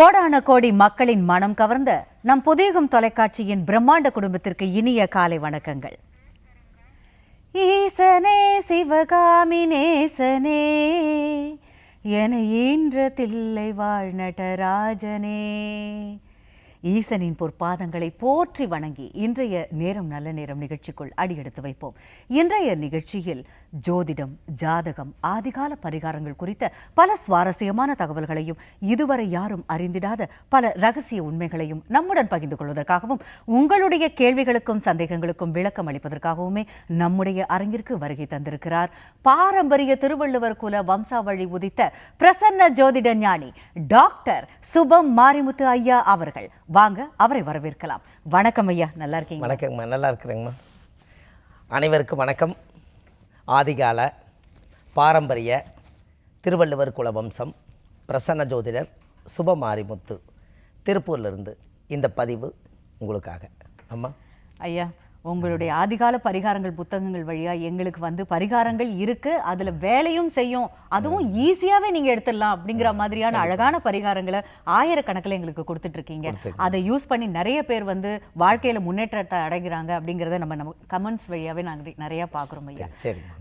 கோடான கோடி மக்களின் மனம் கவர்ந்த நம் புதியகம் தொலைக்காட்சியின் பிரம்மாண்ட குடும்பத்திற்கு இனிய காலை வணக்கங்கள். ஈசனே சிவகாமி நேசனே என ஈன்ற தில்லை வாழ் நடராஜனே. ஈசனின் பொற்பாதங்களை போற்றி வணங்கி இன்றைய நேரம் நல்ல நேரம் நிகழ்ச்சிக்குள் அடியெடுத்து வைப்போம். இன்றைய நிகழ்ச்சியில் ஜோதிடம், ஜாதகம், ஆதிகால பரிகாரங்கள் குறித்த பல சுவாரஸ்யமான தகவல்களையும் இதுவரை யாரும் அறிந்திடாத பல ரகசிய உண்மைகளையும் நம்முடன் பகிர்ந்து கொள்வதற்காகவும் உங்களுடைய கேள்விகளுக்கும் சந்தேகங்களுக்கும் விளக்கம் அளிப்பதற்காகவுமே நம்முடைய அரங்கிற்கு வருகை தந்திருக்கிறார் பாரம்பரிய திருவள்ளுவர் குல வம்சாவழி உதித்த பிரசன்ன ஜோதிட ஞானி டாக்டர் சுபம் மாரிமுத்து ஐயா அவர்கள். வாங்க அவரை வரவேற்கலாம். வணக்கம் ஐயா, நல்லா இருக்கீங்க? வணக்கங்கம்மா, நல்லா இருக்கிறேங்கம்மா. அனைவருக்கும் வணக்கம். ஆதிகால பாரம்பரிய திருவள்ளுவர் குலவம்சம் பிரசன்ன ஜோதிடர் சுபமாரிமுத்து திருப்பூர்லேருந்து இந்த பதிவு உங்களுக்காக. அம்மா ஐயா, உங்களுடைய ஆதிகால பரிகாரங்கள் புத்தகங்கள் வழியா எங்களுக்கு வந்து பரிகாரங்கள் இருக்கு, அதுல வேலையும் செய்யும், அதுவும் ஈஸியாவே நீங்க எடுத்துடலாம் அப்படிங்கிற மாதிரியான அழகான பரிகாரங்களை ஆயிரக்கணக்கில் எங்களுக்கு கொடுத்துட்டு இருக்கீங்க. அதை யூஸ் பண்ணி நிறைய பேர் வந்து வாழ்க்கையில முன்னேற்றத்தை அடைகிறாங்க அப்படிங்கிறத நம்ம கமெண்ட்ஸ் வழியாவே நாங்கள் நிறைய பாக்குறோம் ஐயா.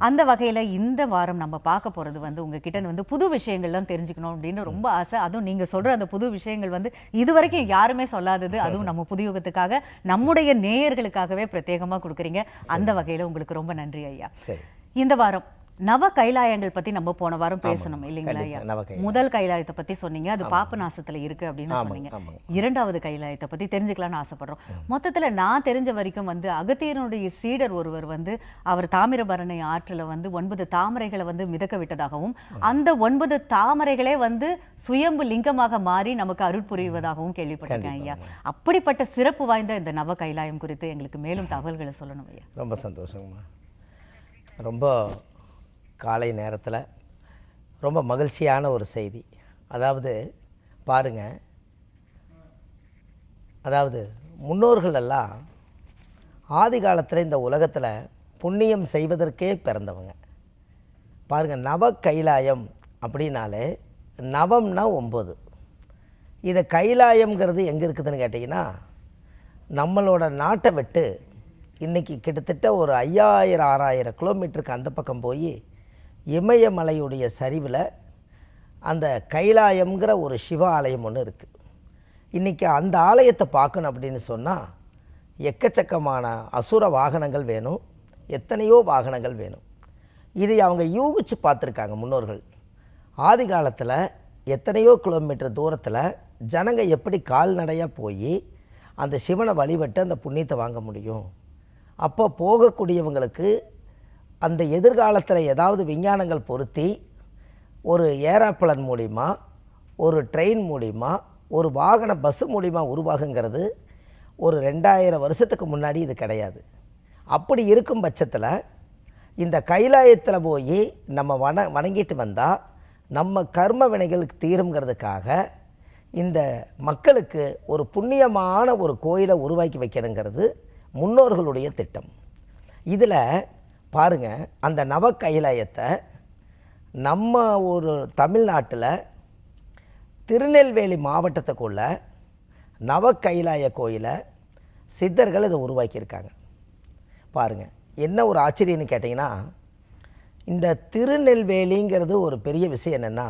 அந்த வகையில இந்த வாரம் நம்ம பார்க்க போறது வந்து உங்ககிட்ட வந்து புது விஷயங்கள்லாம் தெரிஞ்சுக்கணும் அப்படின்னு ரொம்ப ஆசை. அதுவும் நீங்க சொல்ற அந்த புது விஷயங்கள் வந்து இதுவரைக்கும் யாருமே சொல்லாதது, அதுவும் நம்ம புதியுகத்துக்காக நம்முடைய நேயர்களுக்காகவே பிரத்யேகமா கொடுக்குறீங்க. அந்த வகையில உங்களுக்கு ரொம்ப நன்றி ஐயா. இந்த வாரம் நவ கைலாயங்கள் பத்தி நம்ம போன வாரம் பேசணும் இல்லைங்களா ஐயா? முதல் கைலாயத்தை பத்தி சொன்னீங்க, அது பாபநாசத்துல இருக்கு அப்படின்னு சொன்னீங்க. இரண்டாவது கைலாயத்தை பத்தி தெரிஞ்சுக்கலாம்னு ஆசைப்படுறோம். மொத்தத்துல நான் தெரிஞ்ச வரைக்கும் வந்து அகத்தியனுடைய சீடர் ஒருவர் வந்து அவர் தாமிரபரணி ஆற்றுல வந்து 9 தாமரைகளை வந்து மிதக்க விட்டதாகவும் அந்த 9 தாமரைகளே வந்து சுயம்பு லிங்கமாக மாறி நமக்கு அருட்புரிவதாகவும் கேள்விப்பட்டிருக்கேன் ஐயா. அப்படிப்பட்ட சிறப்பு வாய்ந்த இந்த நவ கைலாயம் குறித்து எங்களுக்கு மேலும் தகவல்களை சொல்லணும் ஐயா. ரொம்ப சந்தோஷங்கம்மா. ரொம்ப காலை நேரத்தில் ரொம்ப மகிழ்ச்சியான ஒரு செய்தி. அதாவது பாருங்கள், அதாவது முன்னோர்களெல்லாம் ஆதி காலத்தில் இந்த உலகத்தில் புண்ணியம் செய்வதற்கே பிறந்தவங்க. பாருங்கள், நவ கைலாயம் அப்படின்னாலே நவம்னா 9. இதை கைலாயம்ங்கிறது எங்கே இருக்குதுன்னு கேட்டிங்கன்னா, நம்மளோட நாட்டை விட்டு இன்றைக்கி கிட்டத்தட்ட ஒரு 5000-6000 கிலோமீட்டருக்கு அந்த பக்கம் போய் இமயமலையுடைய சரிவில் அந்த கைலாயம்ங்கிற ஒரு சிவ ஆலயம் ஒன்று இருக்குது. இன்றைக்கி அந்த ஆலயத்தை பார்க்கணும் அப்படின்னு சொன்னால் எக்கச்சக்கமான அசுர வாகனங்கள் வேணும், எத்தனையோ வாகனங்கள் வேணும். இதை அவங்க யூகிச்சு பார்த்துருக்காங்க முன்னோர்கள். ஆதி காலத்தில் எத்தனையோ கிலோமீட்டர் தூரத்தில் ஜனங்க எப்படி கால்நடையாக போய் அந்த சிவனை வழிபட்டு அந்த புண்ணியத்தை வாங்க முடியும். அப்போ போகக்கூடியவங்களுக்கு அந்த எதிர்காலத்தில் ஏதாவது விஞ்ஞானங்கள் பொருத்தி ஒரு ஏரோப்ளேன் மூலிமா, ஒரு ட்ரெயின் மூலிமா, ஒரு வாகன பஸ்ஸு மூலிமா உருவாகுங்கிறது ஒரு 2000 வருஷத்துக்கு முன்னாடி இது கிடையாது. அப்படி இருக்கும் பட்சத்தில் இந்த கைலாயத்தில் போய் நம்ம வணங்கிட்டு வந்தால் நம்ம கர்ம வினைகளுக்கு தீருங்கிறதுக்காக இந்த மக்களுக்கு ஒரு புண்ணியமான ஒரு கோயிலை உருவாக்கி வைக்கணுங்கிறது முன்னோர்களுடைய திட்டம். இதில் பாருங்கள், அந்த நவ கைலாயத்தை நம்ம ஒரு தமிழ்நாட்டில் திருநெல்வேலி மாவட்டத்துக்குள்ள நவ கைலாய கோயிலை சித்தர்கள் இதை உருவாக்கியிருக்காங்க. பாருங்கள், என்ன ஒரு ஆச்சரியன்னு கேட்டிங்கன்னா, இந்த திருநெல்வேலிங்கிறது ஒரு பெரிய விஷயம் என்னென்னா,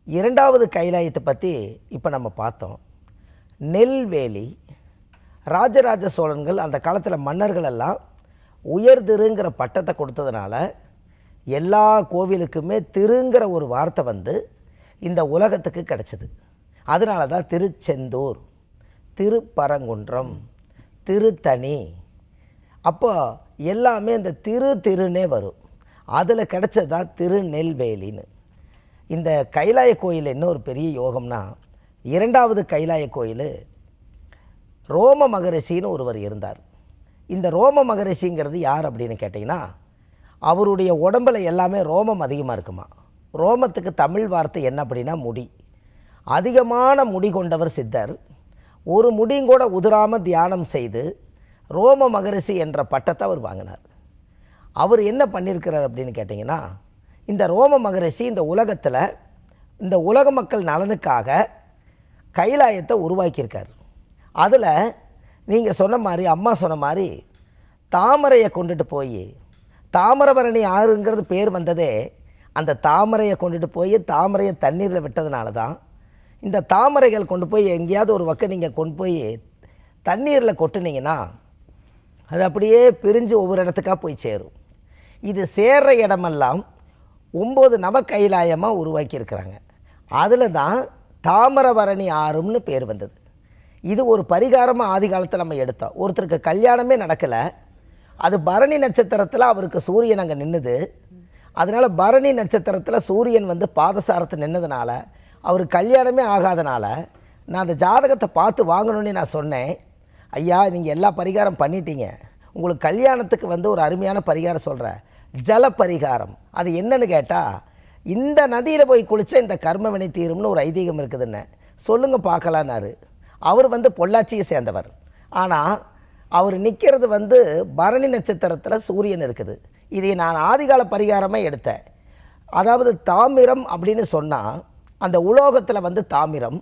இரண்டாவது கைலாயத்தை பற்றி இப்போ நம்ம பார்த்தோம். நெல்வேலி ராஜராஜ சோழன்கள் அந்த காலத்தில் மன்னர்களெல்லாம் உயர்திருங்கிற பட்டத்தை கொடுத்ததுனால எல்லா கோவிலுக்குமே திருங்கிற ஒரு வார்த்தை வந்து இந்த உலகத்துக்கு கிடச்சிது. அதனால தான் திருச்செந்தூர், திருப்பரங்குன்றம், திருத்தணி, அப்போ எல்லாமே இந்த திருன்னே வரும். அதில் கிடச்சது தான் திருநெல்வேலின்னு. இந்த கைலாய கோயில் என்ன ஒரு பெரிய யோகம்னா, இரண்டாவது கைலாய கோயில் ரோம மகரிஷின்னு ஒருவர் இருந்தார். இந்த ரோம மகரிஷிங்கிறது யார் அப்படின்னு கேட்டிங்கன்னா, அவருடைய உடம்பில் எல்லாமே ரோமம் அதிகமாக இருக்குமா. ரோமத்துக்கு தமிழ் வார்த்தை என்ன அப்படின்னா முடி. அதிகமான முடி கொண்டவர் சித்தர். ஒரு முடியும் கூட உதிராமல் தியானம் செய்து ரோம மகரிஷி என்ற பட்டத்தை அவர் வாங்கினார். அவர் என்ன பண்ணியிருக்கிறார் அப்படின்னு கேட்டிங்கன்னா, இந்த ரோம மகரிஷி இந்த உலகத்தில் இந்த உலக மக்கள் நலனுக்காக கைலாயத்தை உருவாக்கியிருக்கார். அதில் நீங்கள் சொன்ன மாதிரி, அம்மா சொன்ன மாதிரி, தாமரையை கொண்டுட்டு போய், தாமிரபரணி ஆறுங்கிறது பேர் வந்ததே அந்த தாமரையை கொண்டுட்டு போய் தாமரையை தண்ணீரில் விட்டதுனால தான். இந்த தாமரைகள் கொண்டு போய் எங்கேயாவது ஒரு பக்கம் நீங்கள் கொண்டு போய் தண்ணீரில் கொட்டுனீங்கன்னா அது அப்படியே பிரிஞ்சு ஒவ்வொரு இடத்துக்காக போய் சேரும். இது சேர்ற இடமெல்லாம் 9 நவ கைலாயமாக உருவாக்கியிருக்கிறாங்க. அதில் தான் தாமிரபரணி ஆறும்னு பேர் வந்தது. இது ஒரு பரிகாரமாக ஆதி காலத்தில் நம்ம எடுத்தோம். ஒருத்தருக்கு கல்யாணமே நடக்கலை, அது பரணி நட்சத்திரத்தில் அவருக்கு சூரியன் அங்கே நின்றுது. அதனால் பரணி நட்சத்திரத்தில் சூரியன் வந்து பாதசாரத்தை நின்னதுனால அவருக்கு கல்யாணமே ஆகாதனால நான் அந்த ஜாதகத்தை பார்த்து வாங்கணுன்னு நான் சொன்னேன். ஐயா, நீங்கள் எல்லா பரிகாரம் பண்ணிட்டீங்க, உங்களுக்கு கல்யாணத்துக்கு வந்து ஒரு அருமையான பரிகாரம் சொல்கிறேன், ஜல பரிகாரம். அது என்னன்னு கேட்டால், இந்த நதியில் போய் குளித்தா இந்த கர்ம வினை தீரும்னு ஒரு ஐதீகம் இருக்குதுன்னு சொல்லுங்கள் பார்க்கலான்னாரு. அவர் வந்து பொள்ளாச்சியை சேர்ந்தவர். ஆனால் அவர் நிற்கிறது வந்து பரணி நட்சத்திரத்தில் சூரியன் இருக்குது. இதை நான் ஆதிகால பரிகாரமாக எடுத்தேன். அதாவது தாமிரம் அப்படின்னு சொன்னால் அந்த உலோகத்தில் வந்து தாமிரம்,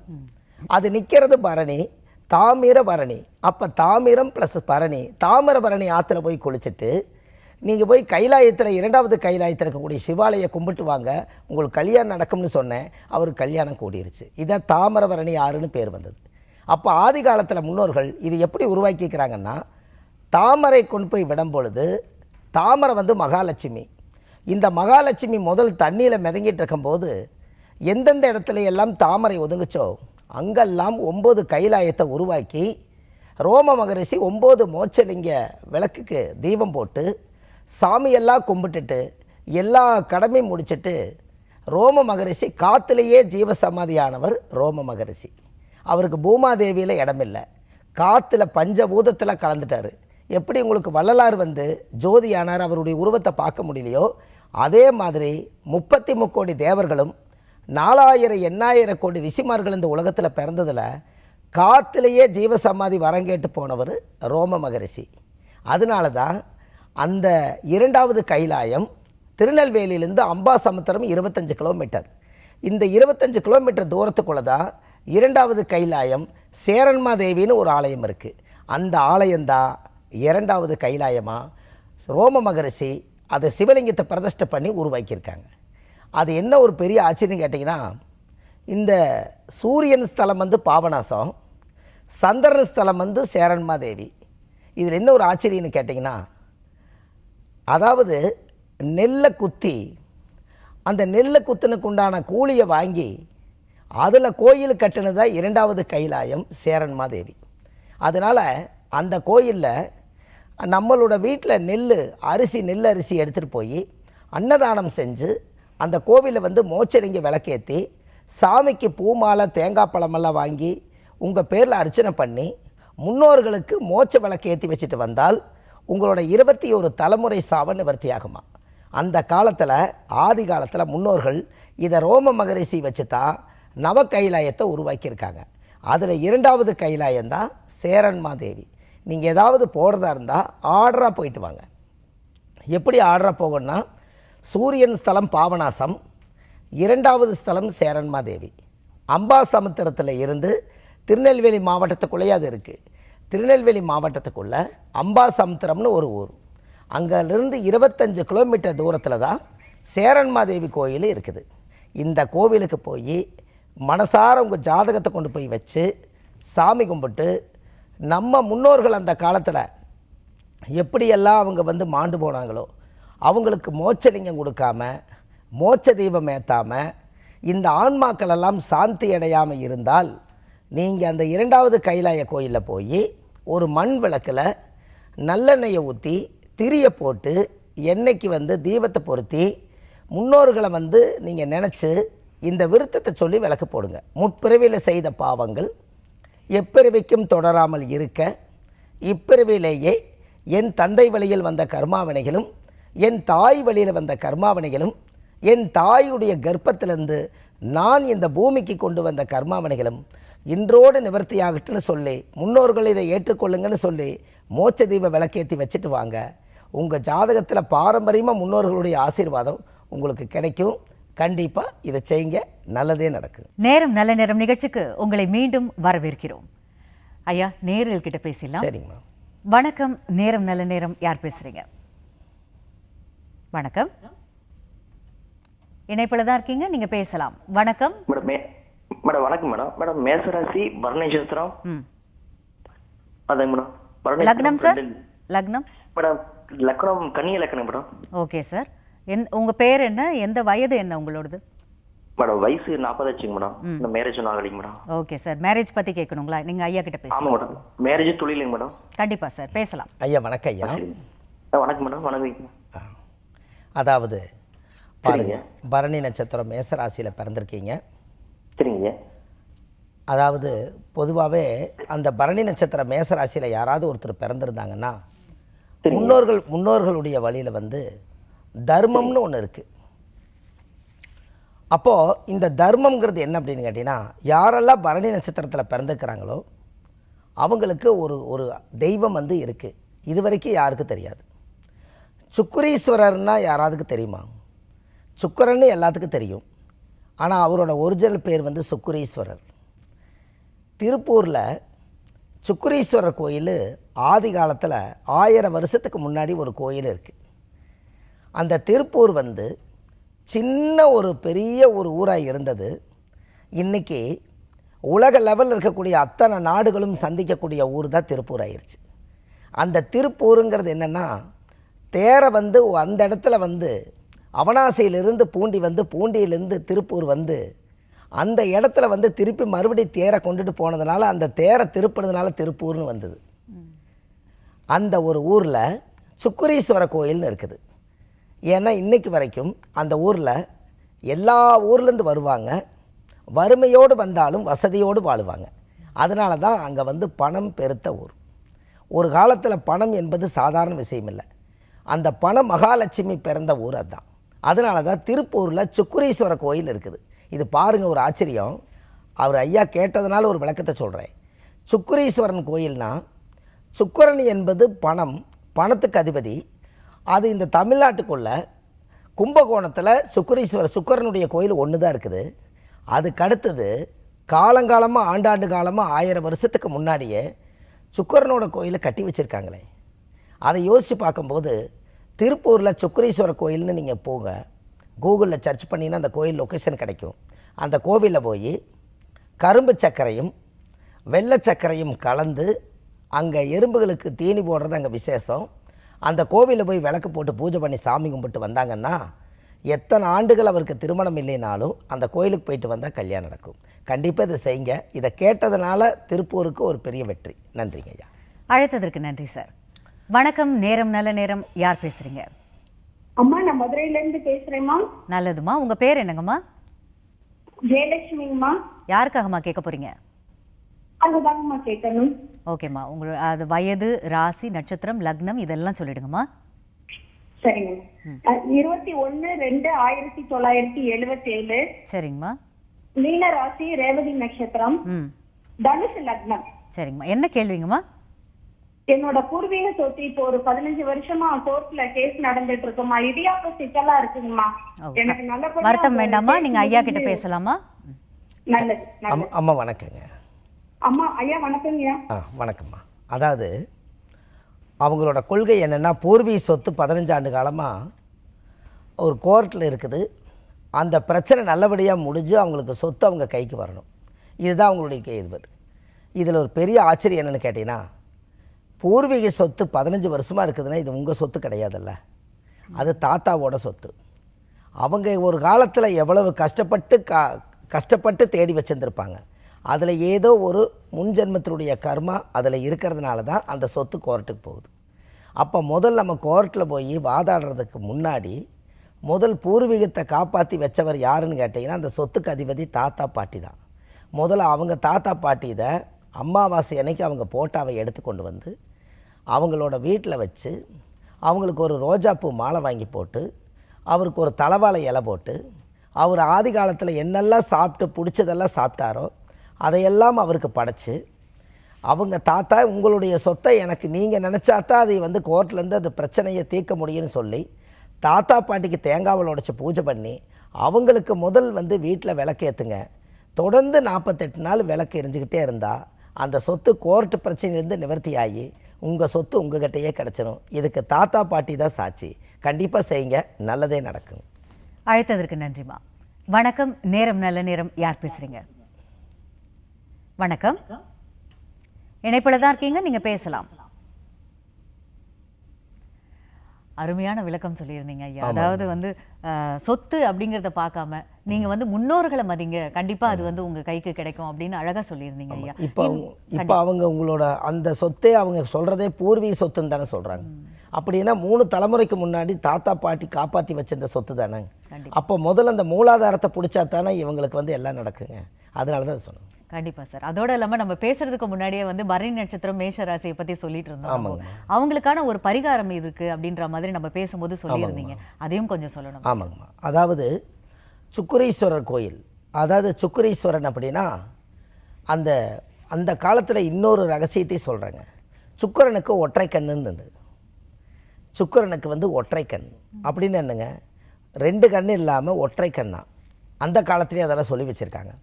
அது நிற்கிறது பரணி, தாமிர பரணி. அப்போ தாமிரம் ப்ளஸ் பரணி, தாமிர பரணி ஆற்றுல போய் குளிச்சுட்டு நீங்கள் போய் கைலாயத்தில் 2வது கைலாயத்தில் இருக்கக்கூடிய சிவாலயை கும்பிட்டு வாங்க, உங்களுக்கு கல்யாணம் நடக்கும்னு சொன்னேன். அவருக்கு கல்யாணம் கூடிருச்சு. இதை தாமிரபரணி ஆறுன்னு பேர் வந்தது. அப்போ ஆதி காலத்தில் முன்னோர்கள் இது எப்படி உருவாக்கிக்கிறாங்கன்னா, தாமரை கொண்டு போய் விடும் பொழுது தாமரை வந்து மகாலட்சுமி. இந்த மகாலட்சுமி முதல் தண்ணியில் மிதங்கிட்டு இருக்கும்போது எந்தெந்த இடத்துல எல்லாம் தாமரை ஒதுங்குச்சோ அங்கெல்லாம் 9 கைலாயத்தை உருவாக்கி ரோம மகரிஷி 9 மோட்சலிங்க விளக்குக்கு தீபம் போட்டு சாமியெல்லாம் கும்பிட்டுட்டு எல்லா கடமையும் முடிச்சுட்டு ரோம மகரிஷி காற்றுலேயே ஜீவசமாதியானவர். ரோம மகரிஷி அவருக்கு பூமாதேவியில் இடமில்லை, காற்றுல பஞ்சபூதத்தில் கலந்துட்டார். எப்படி உங்களுக்கு வள்ளலார் வந்து ஜோதியானார், அவருடைய உருவத்தை பார்க்க முடியலையோ, அதே மாதிரி 33 கோடி தேவர்களும் 4000 8000 கோடி ரிஷிமார்கள் இந்த உலகத்தில் பிறந்ததில் காற்றுலேயே ஜீவசமாதி வரங்கேட்டு போனவர் ரோம மகரிஷி. அதனால தான் அந்த 2வது கைலாயம் திருநெல்வேலியிலேருந்து அம்பாசமுத்திரம் 25 கிலோமீட்டர். இந்த 25 கிலோமீட்டர் தூரத்துக்குள்ளே தான் 2வது கைலாயம் சேரன்மாதேவின்னு ஒரு ஆலயம் இருக்குது. அந்த ஆலயம்தான் 2வது கைலாயமாக ரோம மகரிஷி அதை சிவலிங்கத்தை பிரதிஷ்டை பண்ணி உருவாக்கியிருக்காங்க. அது என்ன ஒரு பெரிய ஆச்சரியம் கேட்டிங்கன்னா, இந்த சூரியன் ஸ்தலம் வந்து பாபநாசம், சந்திரன் ஸ்தலம் வந்து சேரன்மாதேவி. இதில் என்ன ஒரு ஆச்சரியம்னு கேட்டிங்கன்னா, அதாவது நெல்லை குத்தி அந்த நெல்லை குத்துனுக்கு உண்டான கூலியை வாங்கி அதில் கோயில் கட்டினதாக 2வது கைலாயம் சேரன்மாதேவி. அதனால் அந்த கோயிலில் நம்மளோட வீட்டில் நெல் அரிசி எடுத்துகிட்டு போய் அன்னதானம் செஞ்சு அந்த கோவிலில் வந்து மோட்சலிங்க விளக்கேற்றி சாமிக்கு பூமாலை தேங்காய் பழமெல்லாம் வாங்கி உங்கள் பேரில் அர்ச்சனை பண்ணி முன்னோர்களுக்கு மோட்ச விளக்கு ஏற்றி வச்சுட்டு வந்தால் உங்களோட 21 தலைமுறை சாவ நிவர்த்தி ஆகுமா. அந்த காலத்தில் ஆதி காலத்தில் முன்னோர்கள் இதை ரோம மகரிஷி வச்சு தான் நவ கைலாயத்தை உருவாக்கியிருக்காங்க. அதில் 2வது கைலாயம்தான் சேரன்மாதேவி. நீங்கள் ஏதாவது போடுறதா இருந்தால் ஆர்டராக போயிட்டு வாங்க. எப்படி ஆர்டராக போகணுன்னா, சூரியன் ஸ்தலம் பாபநாசம், 2வது ஸ்தலம் சேரன்மாதேவி. அம்பாசமுத்திரத்தில் இருந்து திருநெல்வேலி மாவட்டத்துக்குள்ளேயே அது இருக்குது. திருநெல்வேலி மாவட்டத்துக்குள்ளே அம்பாசமுத்திரம்னு ஒரு ஊர், அங்கேருந்து 25 கிலோமீட்டர் தூரத்தில் தான் சேரன்மாதேவி கோயில் இருக்குது. இந்த கோவிலுக்கு போய் மனசார உங்கள் ஜாதகத்தை கொண்டு போய் வச்சு சாமி கும்பிட்டு, நம்ம முன்னோர்கள் அந்த காலத்தில் எப்படியெல்லாம் அவங்க வந்து மாண்டு போனாங்களோ அவங்களுக்கு மோட்சலிங்கம் கொடுக்காம மோட்ச தீபம் ஏற்றாமல் இந்த ஆன்மாக்களெல்லாம் சாந்தி அடையாமல் இருந்தால், நீங்கள் அந்த 2வது கைலாய கோயிலில் போய் ஒரு மண் விளக்கில் நல்லெண்ணெயை ஊற்றி திரியை போட்டு எண்ணெய்க்கு வந்து தீபத்தை பொருத்தி முன்னோர்களை வந்து நீங்கள் நினச்சி இந்த விருத்தத்தை சொல்லி விளக்கு போடுங்க. முற்பிறவியில் செய்த பாவங்கள் எப்பிறவிக்கும் தொடராமல் இருக்க, இப்பிறவிலேயே என் தந்தை வழியில் வந்த கர்மாவினைகளும் என் தாய் வழியில் வந்த கர்மாவினைகளும் என் தாயுடைய கர்ப்பத்திலிருந்து நான் இந்த பூமிக்கு கொண்டு வந்த கர்மாவினைகளும் இன்றோடு நிவர்த்தியாகட்டுன்னு சொல்லி முன்னோர்கள் இதை ஏற்றுக்கொள்ளுங்கன்னு சொல்லி மோட்ச தீப விளக்கேற்றி வச்சுட்டு வாங்க. உங்கள் ஜாதகத்தில் பாரம்பரியமாக முன்னோர்களுடைய ஆசீர்வாதம் உங்களுக்கு கிடைக்கும். கண்டிப்பாக இதை செய்யுங்க, நல்லதே நடக்கும். நேரம் நல்ல நேரம் நிகழ்ச்சிக்கு உங்களை மீண்டும் வரவேற்கிறோம். ஐயா, நேயர்கள் கிட்ட பேசலாம். சரிங்கம்மா. வணக்கம். நேரம் நல்ல நேரம், யார் பேசுறீங்க? வணக்கம். இணைப்பில் தான் இருக்கீங்க, நீங்க பேசலாம். வணக்கம் மேடம். வணக்கம் மேடம். மேடம் மேசராசி பரணி நட்சத்திரம். அதாங்க மேடம். லக்னம் சார்? லக்னம் மேடம் லக்னம் கன்னியா லக்னம் மேடம். Okay sir. உங்க பேர் என்ன, எந்த வயது என்ன உங்களோடது? மேடம் வயசு 40 ஆச்சுங்க மேடம். இந்த மேரேஜ் ஆகலைங்க மேடம். ஓகே சார், மேரேஜ் பத்தி கேட்கணுங்களா? நீங்க ஐயா கிட்ட பேசலாம். ஆமா மேடம், மேரேஜ் தொழிலுங்க மேடம். கண்டிப்பா சார், பேசலாம். ஐயா வணக்கம். ஐயா வணக்கம் மேடம். வணக்கம். அதாவது பாருங்க, பரணி நட்சத்திரம் மேசராசியில் பிறந்திருக்கீங்க. சரிங்க. அதாவது பொதுவாகவே அந்த பரணி நட்சத்திரம் மேசராசியில் யாராவது ஒருத்தர் பிறந்திருந்தாங்கன்னா முன்னோர்களுடைய வழியில் வந்து தர்மம்னு ஒன்று இருக்குது. அப்போது இந்த தர்மம்ங்கிறது என்ன அப்படின்னு கேட்டிங்கன்னா, யாரெல்லாம் பரணி நட்சத்திரத்தில் பிறந்துக்கிறாங்களோ அவங்களுக்கு ஒரு ஒரு தெய்வம் வந்து இருக்குது. இது வரைக்கும் யாருக்கும் தெரியாது. சுக்கிரீஸ்வரர்னா யாராவதுக்கு தெரியுமா? சுக்கிரன்னு எல்லாத்துக்கும் தெரியும். ஆனால் அவரோட ஒரிஜினல் பேர் வந்து சுக்கிரீஸ்வரர். திருப்பூரில் சுக்கிரீஸ்வரர் கோயில் ஆதி காலத்தில் 1000 வருஷத்துக்கு முன்னாடி ஒரு கோயில் இருக்குது. அந்த திருப்பூர் வந்து சின்ன ஒரு பெரிய ஒரு ஊராக இருந்தது. இன்றைக்கி உலக லெவலில் இருக்கக்கூடிய அத்தனை நாடுகளும் சந்திக்கக்கூடிய ஊர் தான் திருப்பூர் ஆயிடுச்சு. அந்த திருப்பூருங்கிறது என்னென்னா, தேரை வந்து அந்த இடத்துல வந்து அவனாசியிலிருந்து பூண்டி வந்து, பூண்டியிலேருந்து திருப்பூர் வந்து அந்த இடத்துல வந்து திருப்பி மறுபடியும் தேரை கொண்டுட்டு போனதுனால அந்த தேரை திருப்பினதுனால திருப்பூர்னு வந்தது. அந்த ஒரு ஊரில் சுக்கிரீஸ்வர கோயில்னு இருக்குது. ஏன்னா இன்றைக்கு வரைக்கும் அந்த ஊரில் எல்லா ஊர்லேருந்து வருவாங்க, வறுமையோடு வந்தாலும் வசதியோடு வாழுவாங்க. அதனால தான் அங்கே வந்து பணம் பெருத்த ஊர். ஒரு காலத்தில் பணம் என்பது சாதாரண விஷயம் இல்லை. அந்த பணம் மகாலட்சுமி பிறந்த ஊர் அதுதான். அதனால தான் திருப்பூரில் சுக்கிரீஸ்வர கோயில் இருக்குது. இது பாருங்கள், ஒரு ஆச்சரியம். அவர் ஐயா கேட்டதுனால ஒரு விளக்கத்தை சொல்கிறேன். சுக்கிரீஸ்வரன் கோயில்னா, சுக்கிரன் என்பது பணம், பணத்துக்கு அதிபதி. அது இந்த தமிழ்நாட்டுக்குள்ள கும்பகோணத்தில் சுக்கிரனுடைய கோயில் ஒன்று தான் இருக்குது. அதுக்கு அடுத்தது காலங்காலமாக ஆண்டாண்டு காலமாக 1000 வருஷத்துக்கு முன்னாடியே சுக்கிரனோட கோயிலை கட்டி வச்சுருக்காங்களே. அதை யோசித்து பார்க்கும்போது திருப்பூரில் சுக்கிரீஸ்வர கோயில்னு நீங்கள் போங்க, கூகுளில் சர்ச் பண்ணிங்கன்னா அந்த கோயில் லொக்கேஷன் கிடைக்கும். அந்த கோவிலில் போய் கரும்பு சர்க்கரையும் வெள்ளை சர்க்கரையும் கலந்து அங்கே எறும்புகளுக்கு தீனி போடுறது அங்கே விசேஷம். அந்த கோவிலில் போய் விளக்கு போட்டு பூஜை பண்ணி சாமி கும்பிட்டு வந்தாங்கன்னா எத்தனை ஆண்டுகள் அவருக்கு திருமணம் இல்லைனாலும் அந்த கோயிலுக்கு போயிட்டு வந்தால் கல்யாணம் நடக்கும். கண்டிப்பாக இதை செய்யுங்க. இதை கேட்டதுனால திருப்பூருக்கு ஒரு பெரிய வெற்றி. நன்றிங்க ஐயா. அழைத்ததற்கு நன்றி சார். வணக்கம். நேரம் நல்ல நேரம், யார் பேசுறீங்க? அம்மா, நான் மதுரையிலேருந்து பேசுகிறேம்மா. நல்லதுமா. உங்கள் பேர் என்னங்கம்மா? ஜெயலட்சுமிங்கம்மா. யாருக்காகம்மா கேட்க போகிறீங்க? அதுதாங்கம்மா கேட்கணும். ஓகேம்மா. உங்களோட அது வயது, ராசி, நட்சத்திரம், லக்னம் இதெல்லாம் சொல்லிடுங்கம்மா. சரிங்க. 21/2/1977. சரிங்கம்மா. மீன ராசி, ரேவதி நட்சத்திரம், தனுசு லக்னம். சரிங்கம்மா. என்ன கேள்விங்கம்மா? என்னோட பூர்வீக சொத்து இப்போ ஒரு 15 வருஷமா கோர்ட்ல கேஸ் நடந்துட்டு இருக்குமா, இடியாப்ப சிக்கலா இருக்குங்கம்மா. எனக்கு நல்லபடியா வருத்தம் வேண்டாமா, நீங்க ஐயா கிட்ட பேசலாமா? நல்லது. அம்மா வணக்கங்க. அம்மா ஐயா வணக்கங்க. வணக்கம்மா. அதாவது அவங்களோட கொள்கை என்னென்னா, பூர்வீக சொத்து 15 ஆண்டு காலமாக ஒரு கோர்ட்டில் இருக்குது. அந்த பிரச்சனை நல்லபடியாக முடிஞ்சு அவங்களுக்கு சொத்து அவங்க கைக்கு வரணும். இதுதான் அவங்களுடைய இது. இதில் ஒரு பெரிய ஆச்சரியம் என்னென்னு கேட்டிங்கன்னா, பூர்வீக சொத்து 15 வருஷமாக இருக்குதுன்னா இது உங்கள் சொத்து கிடையாதுல்ல, அது தாத்தாவோட சொத்து. அவங்க ஒரு காலத்தில் எவ்வளவு கஷ்டப்பட்டு தேடி வச்சுருந்துருப்பாங்க. அதில் ஏதோ ஒரு முன்ஜென்மத்தினுடைய கர்மா அதில் இருக்கிறதுனால தான் அந்த சொத்து கோர்ட்டுக்கு போகுது. அப்போ முதல் நம்ம கோர்ட்டில் போய் வாதாடுறதுக்கு முன்னாடி முதல் பூர்வீகத்தை காப்பாற்றி வச்சவர் யாருன்னு கேட்டிங்கன்னா, அந்த சொத்துக்கு அதிபதி தாத்தா பாட்டி தான். முதல்ல அவங்க தாத்தா பாட்டி இதை அமாவாசை அன்னைக்கு அவங்க போட்டாவை எடுத்து கொண்டு வந்து அவங்களோட வீட்டில் வச்சு அவங்களுக்கு ஒரு ரோஜாப்பூ மாலை வாங்கி போட்டு அவருக்கு ஒரு தலவாழை இலை போட்டு அவர் ஆதி காலத்தில் என்னெல்லாம் சாப்பிட்டு பிடிச்சதெல்லாம் சாப்பிட்டாரோ அதையெல்லாம் அவருக்கு படைச்சு, அவங்க தாத்தா உங்களுடைய சொத்தை எனக்கு நீங்கள் நினச்சாத்தான் அதை வந்து கோர்ட்லேருந்து அந்த பிரச்சனையை தீர்க்க முடியும்னு சொல்லி தாத்தா பாட்டிக்கு தேங்காவில் உடைச்சி பூஜை பண்ணி அவங்களுக்கு முதல் வந்து வீட்டில் விளக்கேற்றுங்க. தொடர்ந்து 48 நாள் விளக்கு எரிஞ்சுக்கிட்டே இருந்தால் அந்த சொத்து கோர்ட்டு பிரச்சனையிலேருந்து நிவர்த்தி ஆகி உங்கள் சொத்து உங்ககிட்டயே கிடச்சிடும். இதுக்கு தாத்தா பாட்டி தான் சாட்சி. கண்டிப்பாக செய்யுங்க, நல்லதே நடக்கும். அழைத்ததற்கு நன்றிம்மா. வணக்கம், நேரம் நல்ல நேரம். யார் பேசுறீங்க? வணக்கம், இணைப்புல தான் இருக்கீங்க, நீங்க பேசலாம். அருமையான விளக்கம் சொல்லியிருந்தீங்க ஐயா. அதாவது வந்து சொத்து அப்படிங்கிறத பார்க்காம நீங்க வந்து முன்னோர்களை மதிங்க, கண்டிப்பா அது வந்து உங்க கைக்கு கிடைக்கும் அப்படின்னு அழகா சொல்லியிருந்தீங்க ஐயா. இப்போ அவங்க உங்களோட அந்த சொத்தே அவங்க சொல்றதே பூர்வீக சொத்துன்னு தானே சொல்றாங்க. அப்படின்னா 3 தலைமுறைக்கு முன்னாடி தாத்தா பாட்டி காப்பாற்றி வச்சிருந்த சொத்து தானே. அப்போ முதல்ல அந்த மூலாதாரத்தை பிடிச்சா தானே இவங்களுக்கு வந்து எல்லாம் நடக்குங்க. அதனால தான் சொன்னேன். கண்டிப்பா சார். அதோட இல்லாம நம்ம பேசுறதுக்கு முன்னாடியே வந்து பரணி நட்சத்திரம் மேஷ ராசியை பத்தி சொல்லிட்டு இருந்தோம். அவங்களுக்கான ஒரு பரிகாரம் இருக்கு அப்படின்ற மாதிரி நம்ம பேசும்போது சொல்லியிருந்தீங்க, அதையும் கொஞ்சம் சொல்லணும். ஆமாங்கம்மா. அதாவது சுக்கிரீஸ்வரர் கோயில், அதாவது சுக்கிரீஸ்வரன் அப்படின்னா அந்த அந்த காலத்தில் இன்னொரு ரகசியத்தை சொல்கிறாங்க. சுக்கிரனுக்கு ஒற்றை கண்ணுன்னு. சுக்கிரனுக்கு வந்து ஒற்றை கண் அப்படின்னு என்னங்க, 2 கண் இல்லாமல் ஒற்றை கண்ணா அந்த காலத்திலே அதெல்லாம் சொல்லி வச்சுருக்காங்க.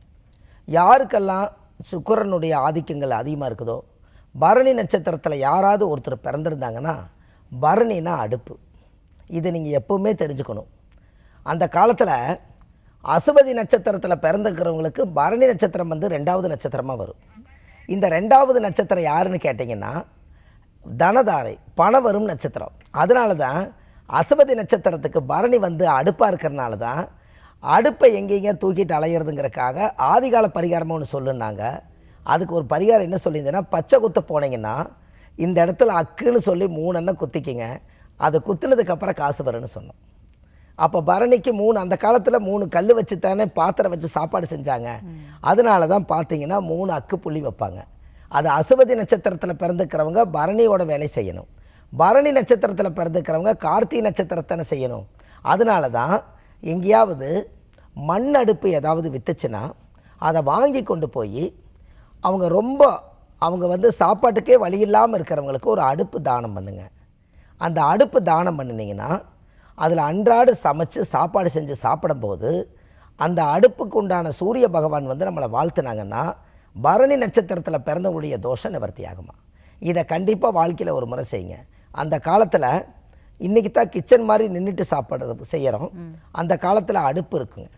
யாருக்கெல்லாம் சுக்கிரனுடைய ஆதிக்கங்கள் அதிகமாக இருக்குதோ, பரணி நட்சத்திரத்தில் யாராவது ஒருத்தர் பிறந்திருந்தாங்கன்னா பரணினா அடுப்பு. இதை நீங்கள் எப்போவுமே தெரிஞ்சுக்கணும். அந்த காலத்தில் அசுபதி நட்சத்திரத்தில் பிறந்துக்கிறவங்களுக்கு பரணி நட்சத்திரம் வந்து 2வது நட்சத்திரமாக வரும். இந்த 2வது நட்சத்திரம் யாருன்னு கேட்டிங்கன்னா தனதாரை, பணம் வரும் நட்சத்திரம். அதனால தான் அசுபதி நட்சத்திரத்துக்கு பரணி வந்து அடுப்பாக இருக்கிறனால தான் அடுப்பை எங்கெங்க தூக்கிட்டு அலையிறதுங்கிறக்காக ஆதிகால பரிகாரமாக ஒன்று சொல்லுனாங்க. அதுக்கு ஒரு பரிகாரம் என்ன சொல்லியிருந்தேன்னா, பச்சை குத்த போனீங்கன்னா இந்த இடத்துல அக்குன்னு சொல்லி 3 எண்ணெய் குத்திக்கிங்க, அது குத்துனதுக்கப்புறம் காசு வரும்னு சொன்னோம். அப்போ பரணிக்கு 3, அந்த காலத்தில் 3 கல் வச்சு தானே பாத்திரம் வச்சு சாப்பாடு செஞ்சாங்க. அதனால தான் பார்த்தீங்கன்னா 3 அக்கு புள்ளி வைப்பாங்க. அது அசுபதி நட்சத்திரத்தில் பிறந்துக்கிறவங்க பரணியோட வேலை செய்யணும். பரணி நட்சத்திரத்தில் பிறந்துக்கிறவங்க கார்த்திகை நட்சத்திரத்தானே செய்யணும். அதனால தான் எங்கேயாவது மண் அடுப்பு ஏதாவது விற்றுச்சுன்னா அதை வாங்கி கொண்டு போய் அவங்க வந்து சாப்பாட்டுக்கே வழி இல்லாமல் இருக்கிறவங்களுக்கு ஒரு அடுப்பு தானம் பண்ணுங்க. அந்த அடுப்பு தானம் பண்ணினீங்கன்னா அதில் அன்றாடு சமைச்சு சாப்பாடு செஞ்சு சாப்பிடும்போது அந்த அடுப்புக்கு உண்டான சூரிய பகவான் வந்து நம்மளை வாழ்த்துனாங்கன்னா பரணி நட்சத்திரத்தில் பிறந்தவங்களுடைய தோஷம் நிவர்த்தி ஆகுமா. இதை கண்டிப்பாக வாழ்க்கையில் ஒரு முறை செய்யுங்க. அந்த காலத்தில் இன்றைக்கி தான் கிச்சன் மாதிரி நின்றுட்டு சாப்பிட்றது செய்கிறோம். அந்த காலத்தில் அடுப்பு இருக்குங்க,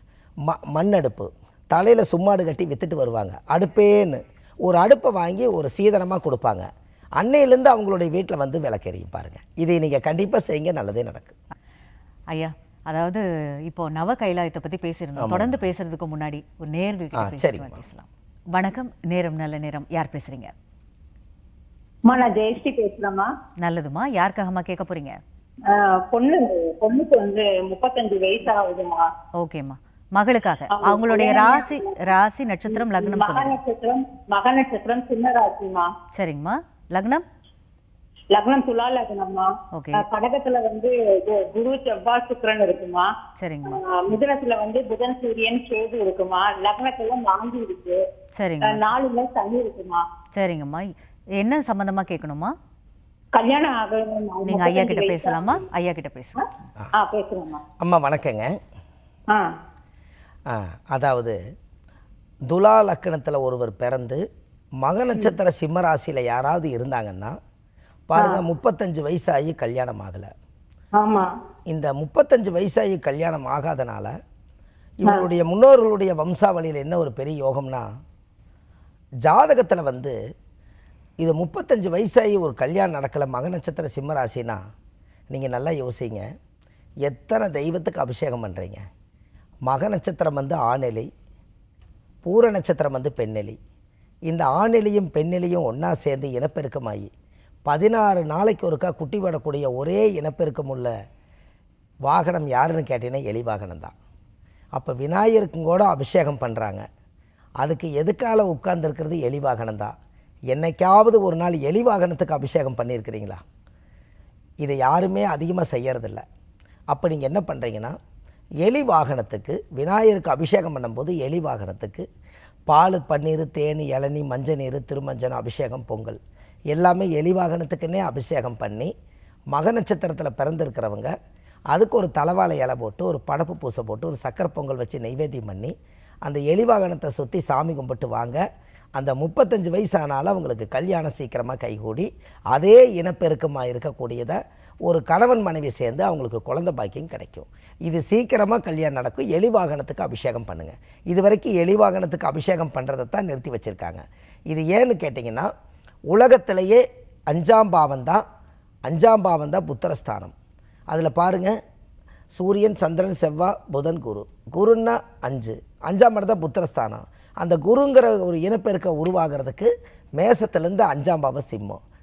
மண் அடுப்பு. தலையில் சும்மாடு கட்டி விற்றுட்டு வருவாங்க. அடுப்பேன்னு ஒரு அடுப்பை வாங்கி ஒரு சீதனமாக கொடுப்பாங்க. அன்னையிலேருந்து அவங்களுடைய வீட்டில் வந்து விளக்கெறியும் பாருங்கள். இதை நீங்கள் கண்டிப்பாக செய்யுங்க, நல்லதே நடக்கும். ஐயா, அதாவது இப்போ நவ கைலாயத்தை பற்றி பேசியிருந்தோம். தொடர்ந்து பேசுறதுக்கு முன்னாடி ஒரு நேயர்கள் பேசலாம். வணக்கம், நேரம் நல்ல நேரம். யார் பேசுறீங்க? நான் ஜெயஸ்ரீ பேசுறேம்மா. நல்லதுமா. யாருக்காகமா கேட்க போறீங்க? பொண்ணுக்கு வந்து 35 வயசு ஆகுதுமா. ஓகேம்மா. மகளுக்காக அவங்களுடைய ராசி நட்சத்திரம் லக்னம் மக நட்சத்திரம் சின்ன ராசிமா. சரிங்கம்மா. லக்னம் துலா லக்னம்மா. கடகத்துல வந்து குரு செவ்வாய் சுக்கிரன் இருக்குமா. சரிங்கம்மா. மிதுனத்துல வந்து புதன் சூரியன் கேது இருக்குமா. லக்னத்துல மாந்தி இருக்கு. சரிங்க. 4ல சனி இருக்குமா. சரிங்கம்மா. என்ன சம்பந்தமா கேட்கணுமா? கல்யாணம் ஆகணும். நீங்க ஐயா கிட்ட பேசலாமா? ஐயா கிட்ட பேசலாம். பேசுறேம்மா. அம்மா வணக்கங்க. அதாவது துலா லக்கணத்தில் ஒருவர் பிறந்து மக நட்சத்திர சிம்மராசியில் யாராவது இருந்தாங்கன்னா பாருங்கள், 35 வயசாகி கல்யாணம் ஆகலை. இந்த 35 வயசாகி கல்யாணம் ஆகாதனால இவங்களுடைய முன்னோர்களுடைய வம்சாவளியில் என்ன ஒரு பெரிய யோகம்னா, ஜாதகத்தில் வந்து இது 35 வயசாகி ஒரு கல்யாணம் நடக்கலை, மக நட்சத்திர சிம்மராசினா நீங்கள் நல்லா யோசிங்க, எத்தனை தெய்வத்துக்கு அபிஷேகம் பண்ணுறீங்க. மக நட்சத்திரம் வந்து ஆணெலி, பூர நட்சத்திரம் வந்து பெண்ணெலி. இந்த ஆணெலியும் பெண்ணெலியும் ஒன்றா சேர்ந்து இனப்பெருக்கமாகி 16 நாளைக்கு ஒருக்கா குட்டி விடக்கூடிய ஒரே இனப்பெருக்கம் உள்ள வாகனம் யாருன்னு கேட்டீங்கன்னா எலி வாகனம் தான். அப்போ விநாயகருக்கும் கூட அபிஷேகம் பண்ணுறாங்க. அதுக்கு எதுக்கால உட்கார்ந்துருக்கிறது எலி வாகனம் தான். என்னைக்காவது ஒரு நாள் எலி வாகனத்துக்கு அபிஷேகம் பண்ணியிருக்கிறீங்களா? இதை யாருமே அதிகமாக செய்யறதில்ல. அப்போ நீங்கள் என்ன பண்ணுறீங்கன்னா, எலி வாகனத்துக்கு விநாயகருக்கு அபிஷேகம் பண்ணும்போது எலி வாகனத்துக்கு பால், பன்னீர், தேன், இளநீ, மஞ்சள் நீர், திருமஞ்சனம், அபிஷேகம், பொங்கல் எல்லாமே எலி வாகனத்துக்குன்னே அபிஷேகம் பண்ணி மக நட்சத்திரத்தில் பிறந்திருக்கிறவங்க அதுக்கு ஒரு தலவாழை இலை போட்டு ஒரு படப்பு பூசை போட்டு ஒரு சக்கரை பொங்கல் வச்சு நைவேத்தியம் பண்ணி அந்த எலிவாகனத்தை சுற்றி சாமி கும்பிட்டு வாங்க. அந்த 35 வயசானாலும் அவங்களுக்கு கல்யாணம் சீக்கிரமாக கைகூடி அதே இனப்பெருக்கமாக இருக்கக்கூடியதை ஒரு கணவன் மனைவி சேர்ந்து அவங்களுக்கு குழந்தை பாக்கியம் கிடைக்கும். இது சீக்கிரமாக கல்யாணம் நடக்கும். எலிவாகனத்துக்கு அபிஷேகம் பண்ணுங்கள். இது வரைக்கும் எலிவாகனத்துக்கு அபிஷேகம் பண்ணுறதை தான் நிறுத்தி வச்சுருக்காங்க. இது ஏன்னு கேட்டிங்கன்னா, உலகத்திலேயே 5ஆம் பாவம் தான் புத்திரஸ்தானம். அதில் பாருங்கள், சூரியன், சந்திரன், செவ்வாய், புதன், குருன்னா 5ஆம் இடம் தான் புத்திரஸ்தானம். அந்த குருங்கிற ஒரு இனப்பெருக்க உருவாகிறதுக்கு மேசத்துலேருந்து 5ஆம் பாவம்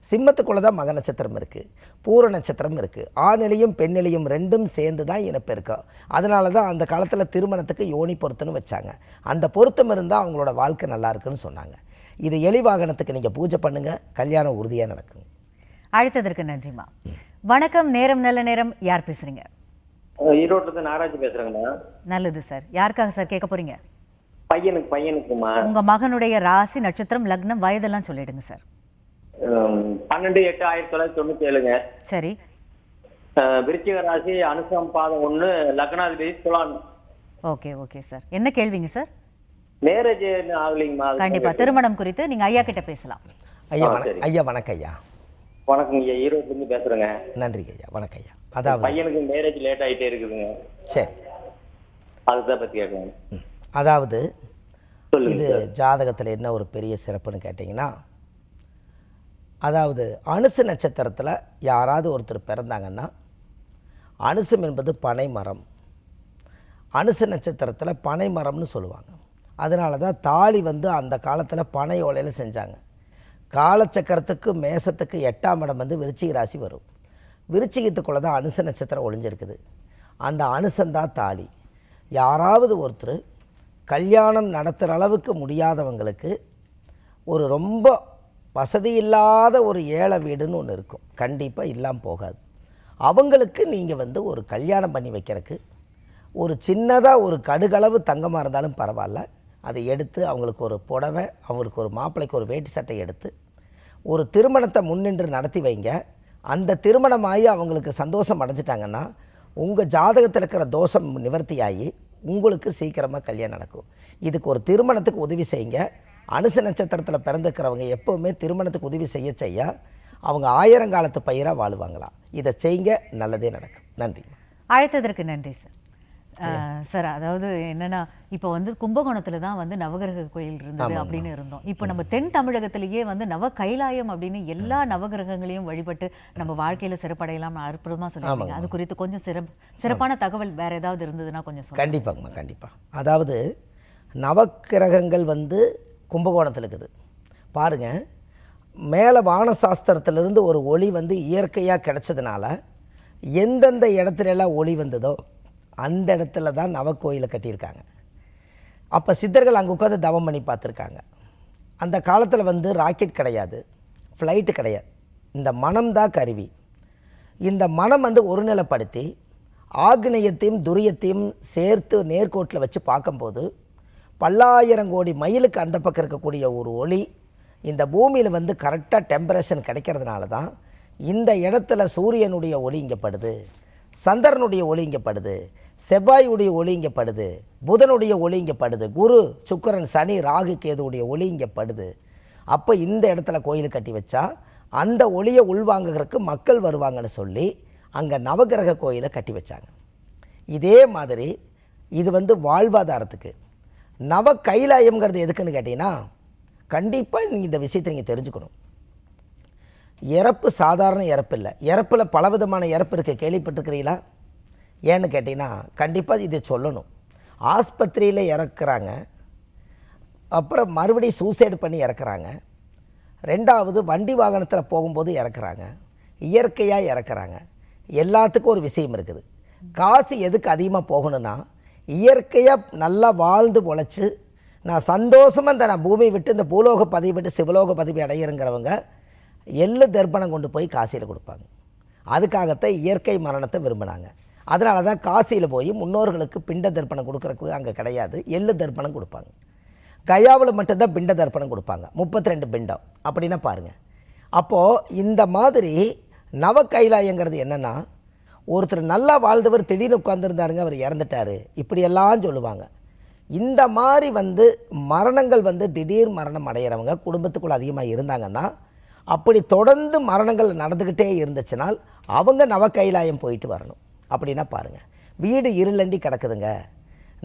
சிம்மத்துக்குள்ளே தான் மக நட்சத்திரம் இருக்குது, பூர நட்சத்திரம் இருக்குது. ஆணிலையும் பெண்ணிலையும் ரெண்டும் சேர்ந்து தான் இனப்பெருக்கம். அதனால தான் அந்த காலத்தில் திருமணத்துக்கு யோனி பொருத்தம்னு வச்சாங்க. அந்த பொருத்தம் இருந்தால் அவங்களோட வாழ்க்கை நல்லா இருக்குன்னு சொன்னாங்க. இது எலிவாகனத்துக்கு நீங்கள் பூஜை பண்ணுங்கள், கல்யாணம் உறுதியாக நடக்கும். அழைத்ததற்கு நன்றிம்மா. வணக்கம். நேரம் நல்ல நேரம். யார் பேசுறீங்க? ஈரோட்டிலிருந்து நாராஜ் பேசுறேங்கண்ணா. நல்லது சார். யாருக்காக சார் கேட்க போறீங்க? பையனுக்குமா. உங்க மகனுடைய ராசி, நட்சத்திரம், லக்னம், வயதெல்லாம் சொல்லிடுங்க சார். 12/8/1997ங்க. சரி. விருச்சிக ராசி, அனுசம் பாதம் 1, லக்னாதிபதி துலான். Okay sir. என்ன கேள்விங்க சார்? மேரேஜ் ஆகலைங்கம்மா. கண்டிப்பா திருமணம் குறித்து நீங்க ஐயா கிட்ட பேசலாம். ஐயா வணக்கம் ஐயா. வணக்கம் ஐயா, ஈரோட்டிலிருந்து பேசுறேங்க. நன்றிங்க ஐயா. வணக்கம் ஐயா. அதாவது பையனுக்கு மேரேஜ் லேட் ஆகிட்டே இருக்குதுங்க. சரி, அதுதான் பற்றி கேட்குறேன். அதாவது இது ஜாதகத்தில் என்ன ஒரு பெரிய சிறப்புன்னு கேட்டிங்கன்னா, அதாவது அனுசு நட்சத்திரத்தில் யாராவது ஒருத்தர் பிறந்தாங்கன்னா, அனுசம் என்பது பனை மரம். அனுசு நட்சத்திரத்தில் பனை மரம்னு சொல்லுவாங்க. அதனால தான் தாலி அந்த காலத்தில் பனை ஓலையில் செஞ்சாங்க. காலச்சக்கரத்துக்கு மேசத்துக்கு 8ஆம் இடம் விருச்சிக ராசி வரும். விருச்சிகத்துக்குள்ளே தான் அனுச நட்சத்திரம் ஒளிஞ்சிருக்குது. அந்த அனுசந்தான் தாலி. யாராவது ஒருத்தர் கல்யாணம் நடத்துகிற அளவுக்கு முடியாதவங்களுக்கு ஒரு ரொம்ப வசதி இல்லாத ஒரு ஏழை வீடுன்னு ஒன்று இருக்கும், கண்டிப்பாக இல்லாமல் போகாது. அவங்களுக்கு நீங்கள் ஒரு கல்யாணம் பண்ணி வைக்கிறதுக்கு ஒரு சின்னதாக ஒரு கடுகளவு தங்கமாக இருந்தாலும் பரவாயில்ல, அதை எடுத்து அவங்களுக்கு ஒரு புடவை, அவங்களுக்கு ஒரு மாப்பிள்ளைக்கு ஒரு வேட்டி சட்டை எடுத்து ஒரு திருமணத்தை முன்னின்று நடத்தி வைங்க. அந்த திருமணமாகி அவங்களுக்கு சந்தோஷம் அடைஞ்சிட்டாங்கன்னா உங்கள் ஜாதகத்தில் இருக்கிற தோஷம் நிவர்த்தியாகி உங்களுக்கு சீக்கிரமாக கல்யாணம் நடக்கும். இதுக்கு ஒரு திருமணத்துக்கு உதவி செய்யுங்க. அனுச நட்சத்திரத்தில் பிறந்துக்கிறவங்க எப்போவுமே திருமணத்துக்கு உதவி செய்ய அவங்க 1000 காலத்து பயிராக வாழுவாங்களாம். இதை செய்யுங்க, நல்லதே நடக்கும். நன்றி. அழைத்ததற்கு நன்றி சார். சார், அதாவது என்னன்னா, இப்போ கும்பகோணத்துல தான் நவகிரக கோயில் இருந்தது அப்படின்னு இருந்தோம். இப்போ நம்ம தென் தமிழகத்திலேயே நவ கைலாயம் அப்படின்னு எல்லா நவகிரகங்களையும் வழிபட்டு நம்ம வாழ்க்கையில சிறப்படையலாம் அற்புதமா சொல்லுவாங்க. அது குறித்து கொஞ்சம் சிறப்பான தகவல் வேற ஏதாவது இருந்ததுன்னா கொஞ்சம் சொல்லுங்க. கண்டிப்பாங்கம்மா, கண்டிப்பாக. அதாவது நவக்கிரகங்கள் கும்பகோணத்தில் இருக்குது பாருங்கள். மேலே வானசாஸ்திரத்திலிருந்து ஒரு ஒளி இயற்கையாக கிடைச்சதுனால எந்தெந்த இடத்துலலாம் ஒளி வந்ததோ அந்த இடத்துல தான் நவக்கோயிலை கட்டியிருக்காங்க. அப்போ சித்தர்கள் அங்கே உட்காந்து தவம் பண்ணி பார்த்துருக்காங்க. அந்த காலத்தில் ராக்கெட் கிடையாது, ஃப்ளைட்டு கிடையாது. இந்த மனம்தான் கருவி. இந்த மனம் ஒருநிலைப்படுத்தி ஆக்னேயத்தையும் துரியத்தையும் சேர்த்து நேர்கோட்டில் வச்சு பார்க்கும்போது 10,000 கோடி மைலுக்கு அந்த பக்கம் இருக்கக்கூடிய ஒரு ஒளி இந்த பூமியில் கரெக்டாக டெம்பரேச்சர் கிடைக்கிறதுனால தான் இந்த இடத்துல சூரியனுடைய ஒளி இங்கே படுது, சந்திரனுடைய ஒளி இங்கே படுது, செவ்வாயுடைய ஒளி இங்கே படுது, புதனுடைய ஒளி இங்கே படுது, குரு, சுக்கிரன், சனி, ராகு, கேதுவுடைய ஒளி இங்கே படுது. அப்போ இந்த இடத்துல கோயில் கட்டி வச்சா அந்த ஒளியை உள்வாங்குறதுக்கு மக்கள் வருவாங்கன்னு சொல்லி அங்கே நவகிரக கோயிலை கட்டி வச்சாங்க. இதே மாதிரி இது வாழ்வாதாரத்துக்கு. நவ கைலாயம்ங்கிறது எதுக்குன்னு கேட்டிங்கன்னா, கண்டிப்பாக நீங்கள் இந்த விஷயத்தை நீங்கள் தெரிஞ்சுக்கணும். இறப்பு சாதாரண இறப்பு இல்லை. இறப்பில் பலவிதமான இறப்பு இருக்குது, கேள்விப்பட்டிருக்கிறீங்களா? ஏன்னு கேட்டிங்கன்னா கண்டிப்பாக இதை சொல்லணும். ஆஸ்பத்திரியில் இறக்குறாங்க, அப்புறம் மறுபடியும் சூசைடு பண்ணி இறக்குறாங்க, ரெண்டாவது வண்டி வாகனத்தில் போகும்போது இறக்குறாங்க, இயற்கையாக இறக்குறாங்க. எல்லாத்துக்கும் ஒரு விஷயம் இருக்குது. காசு எதுக்கு அதிகமாக போகணுன்னா, இயற்கையாக நல்லா வாழ்ந்து பொழைச்சி நான் சந்தோஷமாக நான் பூமியை விட்டு இந்த பூலோக பதவி விட்டு சிவலோக பதவி அடையிறங்கிறவங்க எள்ளு தர்ப்பணம் கொண்டு போய் காசியில் கொடுப்பாங்க. அதுக்காகத்தான் இயற்கை மரணத்தை விரும்பினாங்க. அதனால தான் காசியில் போய் முன்னோர்களுக்கு பிண்ட தர்ப்பணம் கொடுக்குறக்கு அங்கே கிடையாது, எள்ளு தர்ப்பணம் கொடுப்பாங்க. கயாவில் மட்டும்தான் பிண்ட தர்ப்பணம் கொடுப்பாங்க, 32 பிண்டம். அப்படின்னா பாருங்கள். அப்போது இந்த மாதிரி நவ கைலாயங்கிறது என்னென்னா, ஒருத்தர் நல்லா வாழ்ந்தவர் திடீர்னு உட்காந்துருந்தாருங்க, அவர் இறந்துட்டார், இப்படியெல்லாம் சொல்லுவாங்க. இந்த மாதிரி மரணங்கள் திடீர் மரணம் அடைகிறவங்க குடும்பத்துக்குள்ளே அதிகமாக இருந்தாங்கன்னா, அப்படி தொடர்ந்து மரணங்கள் நடந்துக்கிட்டே இருந்துச்சுனால் அவங்க நவ கைலாயம் போயிட்டு வரணும். அப்படின்னா பாருங்கள், வீடு இருளண்டி கிடக்குதுங்க,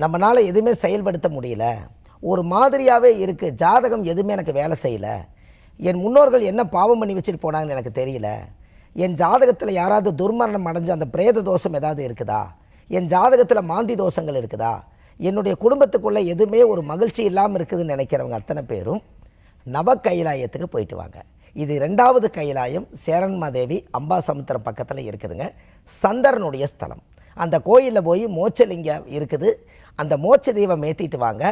நம்மளால் எதுவுமே செயல்படுத்த முடியல, ஒரு மாதிரியாகவே இருக்குது, ஜாதகம் எதுவுமே எனக்கு வேலை செய்யலை, என் முன்னோர்கள் என்ன பாவம் பண்ணி வச்சுட்டு போனாங்கன்னு எனக்கு தெரியல, என் ஜாதகத்தில் யாராவது துர்மரணம் அடைஞ்சு அந்த பிரேத தோஷம் ஏதாவது இருக்குதா, என் ஜாதகத்தில் மாந்தி தோஷங்கள் இருக்குதா, என்னுடைய குடும்பத்துக்குள்ளே எதுவுமே ஒரு மகிழ்ச்சி இல்லாமல் இருக்குதுன்னு நினைக்கிறவங்க அத்தனை பேரும் நவ கைலாயத்துக்கு போயிட்டு வாங்க. இது 2வது கைலாயம் சேரன்மாதேவி அம்பாசமுத்திரம் பக்கத்தில் இருக்குதுங்க, சந்திரனுடைய ஸ்தலம். அந்த கோயிலில் போய் மோட்சலிங்கம் இருக்குது, அந்த மோட்ச தெய்வம் ஏற்றிட்டு வாங்க,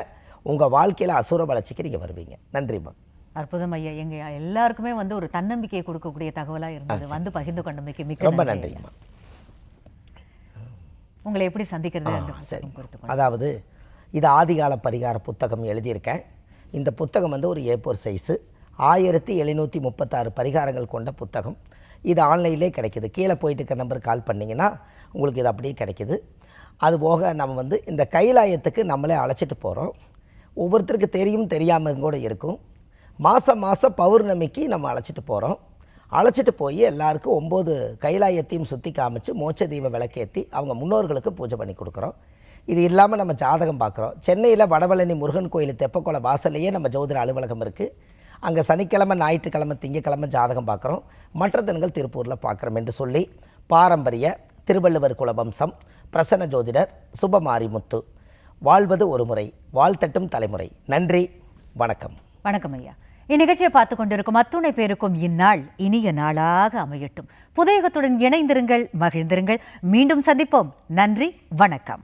உங்கள் வாழ்க்கையில் அசுர வளர்ச்சிக்கு நீங்கள் வருவீங்க. நன்றிம்மா. அற்புதம் ஐயா. எங்க எல்லாருக்குமே ஒரு தன்னம்பிக்கையை கொடுக்கக்கூடிய தகவலா இருந்தது. பகிர்ந்து கொண்டமைக்கு மிக்க ரொம்ப நன்றிம்மா. உங்களை எப்படி சந்திக்கிறது? சரி, அதாவது இது ஆதிகால பரிகார புத்தகம் எழுதியிருக்கேன். இந்த புத்தகம் ஒரு A4 சைஸு, 1736 பரிகாரங்கள் கொண்ட புத்தகம். இது ஆன்லைன்லேயே கிடைக்கிது. கீழே போயிட்டு இருக்க நம்பருக்கு கால் பண்ணிங்கன்னா உங்களுக்கு இது அப்படியே கிடைக்கிது. அதுபோக நம்ம இந்த கைலாயத்துக்கு நம்மளே அழைச்சிட்டு போகிறோம். ஒவ்வொருத்தருக்கு தெரியும் தெரியாமல் கூட இருக்கும். மாதம் பௌர்ணமிக்கு நம்ம அழைச்சிட்டு போகிறோம். அழைச்சிட்டு போய் எல்லாருக்கும் 9 கைலாயத்தையும் சுற்றி காமிச்சு மோட்ச தீப விளக்கேற்றி அவங்க முன்னோர்களுக்கு பூஜை பண்ணி கொடுக்குறோம். இது இல்லாமல் நம்ம ஜாதகம் பார்க்குறோம். சென்னையில் வடபழனி முருகன் கோயில் தெப்பக்குள வாசல்லையே நம்ம ஜோதிட அலுவலகம் இருக்குது. அங்கே சனிக்கிழமை, ஞாயிற்றுக்கிழமை, திங்கக்கிழமை ஜாதகம் பார்க்குறோம். மற்ற தினங்கள் திருப்பூரில் பார்க்குறோம் என்று சொல்லி பாரம்பரிய திருவள்ளுவர் குலவம்சம் பிரசன்ன ஜோதிடர் சுபமாரிமுத்து. வாழ்வது ஒரு முறை, வாழ்த்தட்டும் தலைமுறை. நன்றி, வணக்கம். வணக்கம் ஐயா. இந்நிகழ்ச்சியை பார்த்து கொண்டிருக்கும் அத்துணை பேருக்கும் இந்நாள் இனிய நாளாக அமையட்டும். புதையகத்துடன் இணைந்திருங்கள், மகிழ்ந்திருங்கள். மீண்டும் சந்திப்போம். நன்றி, வணக்கம்.